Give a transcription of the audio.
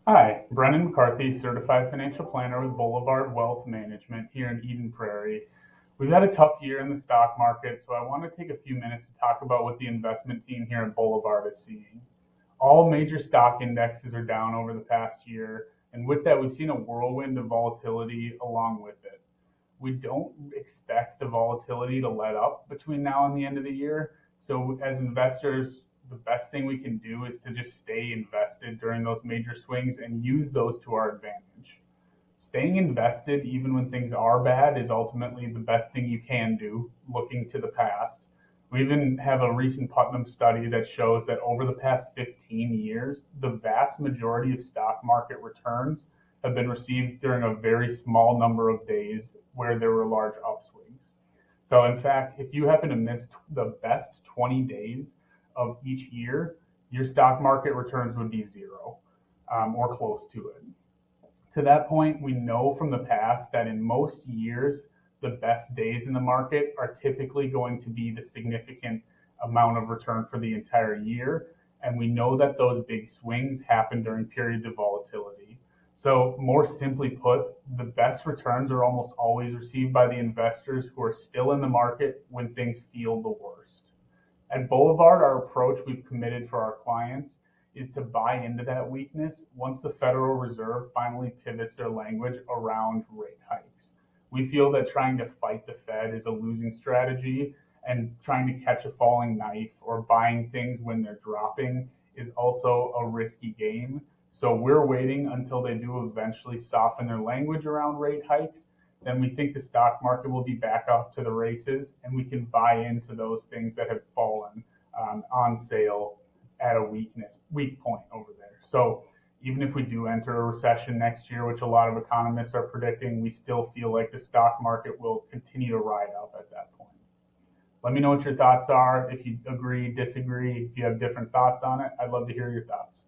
Hi, Brennan McCarthy, Certified Financial Planner with Boulevard Wealth Management here in Eden Prairie. We've had a tough year in the stock market, so I want to take a few minutes to talk about what the investment team here at Boulevard is seeing. All major stock indexes are down over the past year, and with that, we've seen a whirlwind of volatility along with it. We don't expect the volatility to let up between now and the end of the year. So, as investors, the best thing we can do is to just stay invested during those major swings and use those to our advantage. Staying invested, even when things are bad, is ultimately the best thing you can do looking to the past. We even have a recent Putnam study that shows that over the past 15 years, the vast majority of stock market returns have been received during a very small number of days where there were large upswings. So, in fact, if you happen to miss the best 20 days of each year, your stock market returns would be zero or close to it. To that point, we know from the past that in most years, the best days in the market are typically going to be the significant amount of return for the entire year. And we know that those big swings happen during periods of volatility. So, more simply put, the best returns are almost always received by the investors who are still in the market when things feel the worst. At Boulevard, our approach we've committed for our clients is to buy into that weakness once the Federal Reserve finally pivots their language around rate hikes. We feel that trying to fight the Fed is a losing strategy, and trying to catch a falling knife or buying things when they're dropping is also a risky game. So we're waiting until they do eventually soften their language around rate hikes. Then we think the stock market will be back off to the races, and we can buy into those things that have fallen on sale at a weak point over there. So even if we do enter a recession next year, which a lot of economists are predicting, we still feel like the stock market will continue to ride up at that point. Let me know what your thoughts are. If you agree, disagree, if you have different thoughts on it, I'd love to hear your thoughts.